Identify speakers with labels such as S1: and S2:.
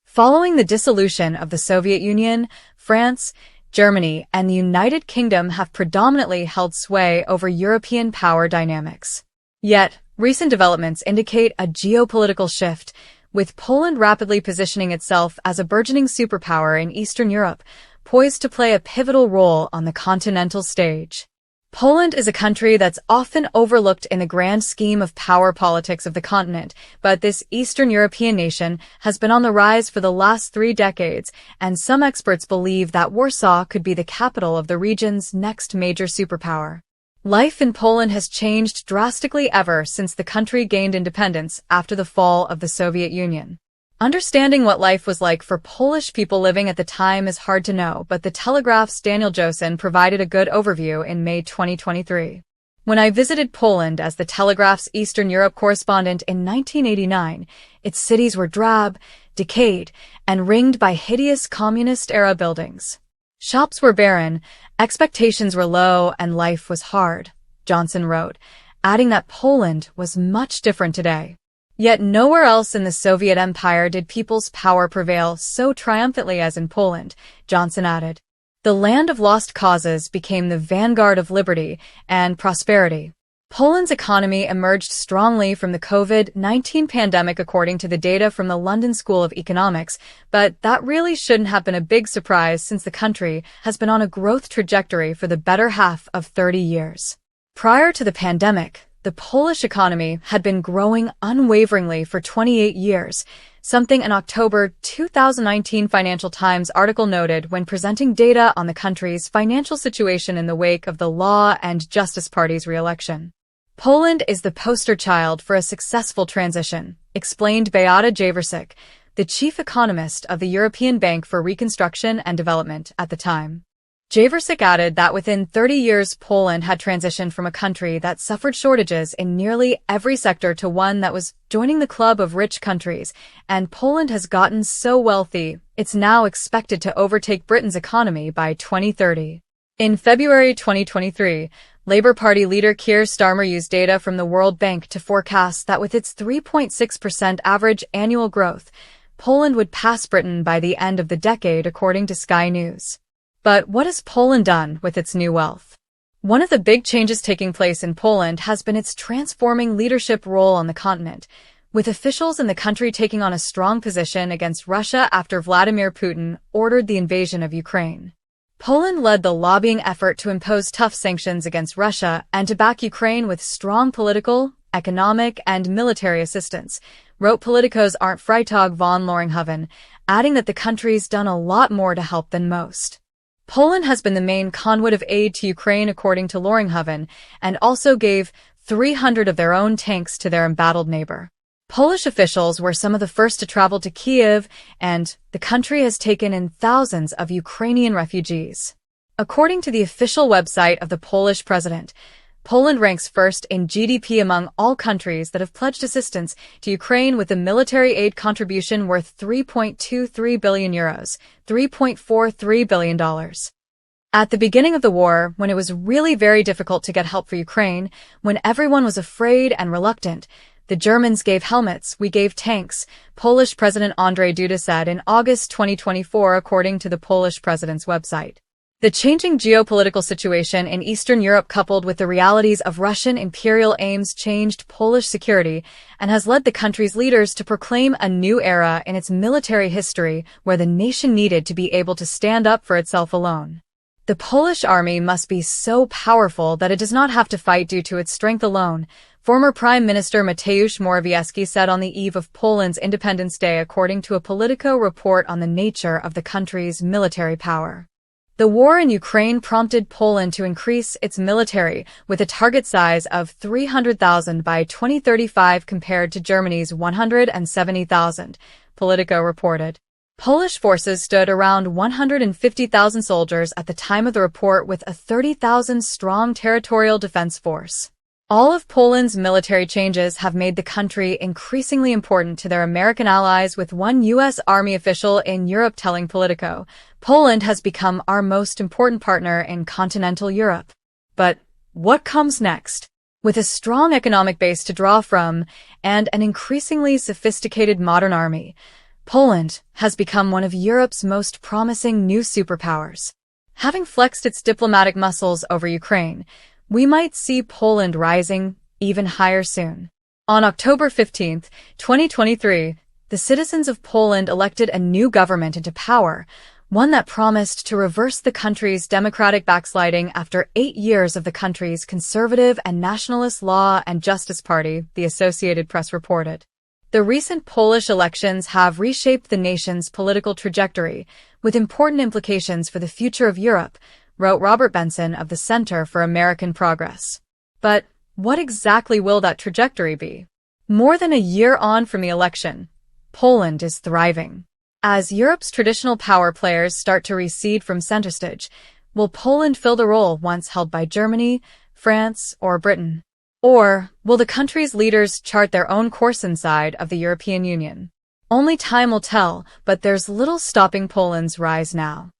S1: Following the dissolution of the Soviet Union, France, Germany, and the United Kingdom have predominantly held sway over European power dynamics. Yet, recent developments indicate a geopolitical shift, with Poland rapidly positioning itself as a burgeoning superpower in Eastern Europe, poised to play a pivotal role on the continental stage. Poland is a country that's often overlooked in the grand scheme of power politics of the continent, but this Eastern European nation has been on the rise for the last 3 decades, and some experts believe that Warsaw could be the capital of the region's next major superpower. Life in Poland has changed drastically ever since the country gained independence after the fall of the Soviet Union. Understanding what life was like for Polish people living at the time is hard to know, but The Telegraph's Daniel Josin provided a good overview in May 2023. When I visited Poland as The Telegraph's Eastern Europe correspondent in 1989, its cities were drab, decayed, and ringed by hideous communist-era buildings. Shops were barren, expectations were low, and life was hard, Johnson wrote, adding that Poland was much different today. Yet nowhere else in the Soviet Empire did people's power prevail so triumphantly as in Poland, Johnson added. The land of lost causes became the vanguard of liberty and prosperity. Poland's economy emerged strongly from the COVID-19 pandemic according to the data from the London School of Economics, but that really shouldn't have been a big surprise since the country has been on a growth trajectory for the better half of 30 years. Prior to the pandemic, the Polish economy had been growing unwaveringly for 28 years, something an October 2019 Financial Times article noted when presenting data on the country's financial situation in the wake of the Law and Justice Party's re-election. Poland is the poster child for a successful transition, explained Beata Jaworczyk, the chief economist of the European Bank for Reconstruction and Development at the time. Jaworczyk added that within 30 years Poland had transitioned from a country that suffered shortages in nearly every sector to one that was joining the club of rich countries, and Poland has gotten so wealthy, it's now expected to overtake Britain's economy by 2030. In February 2023, Labour Party leader Keir Starmer used data from the World Bank to forecast that with its 3.6% average annual growth, Poland would pass Britain by the end of the decade, according to Sky News. But what has Poland done with its new wealth? One of the big changes taking place in Poland has been its transforming leadership role on the continent, with officials in the country taking on a strong position against Russia after Vladimir Putin ordered the invasion of Ukraine. Poland led the lobbying effort to impose tough sanctions against Russia and to back Ukraine with strong political, economic, and military assistance, wrote Politico's Arndt Freitag von Loringhoven, adding that the country's done a lot more to help than most. Poland has been the main conduit of aid to Ukraine, according to Loringhoven, and also gave 300 of their own tanks to their embattled neighbor. Polish officials were some of the first to travel to Kyiv, and the country has taken in thousands of Ukrainian refugees. According to the official website of the Polish president, Poland ranks first in GDP among all countries that have pledged assistance to Ukraine, with a military aid contribution worth €3.23 billion, $3.43 billion. At the beginning of the war, when it was really very difficult to get help for Ukraine, when everyone was afraid and reluctant, the Germans gave helmets, we gave tanks, Polish President Andrzej Duda said in August 2024, according to the Polish president's website. The changing geopolitical situation in Eastern Europe, coupled with the realities of Russian imperial aims, changed Polish security and has led the country's leaders to proclaim a new era in its military history where the nation needed to be able to stand up for itself alone. The Polish army must be so powerful that it does not have to fight due to its strength alone, former Prime Minister Mateusz Morawiecki said on the eve of Poland's Independence Day, according to a Politico report on the nature of the country's military power. The war in Ukraine prompted Poland to increase its military, with a target size of 300,000 by 2035 compared to Germany's 170,000, Politico reported. Polish forces stood around 150,000 soldiers at the time of the report, with a 30,000-strong territorial defense force. All of Poland's military changes have made the country increasingly important to their American allies, with one U.S. Army official in Europe telling Politico, "Poland has become our most important partner in continental Europe." But what comes next? With a strong economic base to draw from and an increasingly sophisticated modern army, Poland has become one of Europe's most promising new superpowers. Having flexed its diplomatic muscles over Ukraine, we might see Poland rising even higher soon. On October 15, 2023, the citizens of Poland elected a new government into power, one that promised to reverse the country's democratic backsliding after 8 years of the country's conservative and nationalist Law and Justice Party, the Associated Press reported. The recent Polish elections have reshaped the nation's political trajectory, with important implications for the future of Europe, wrote Robert Benson of the Center for American Progress. But what exactly will that trajectory be? More than a year on from the election, Poland is thriving. As Europe's traditional power players start to recede from center stage, will Poland fill the role once held by Germany, France, or Britain? Or will the country's leaders chart their own course inside of the European Union? Only time will tell, but there's little stopping Poland's rise now.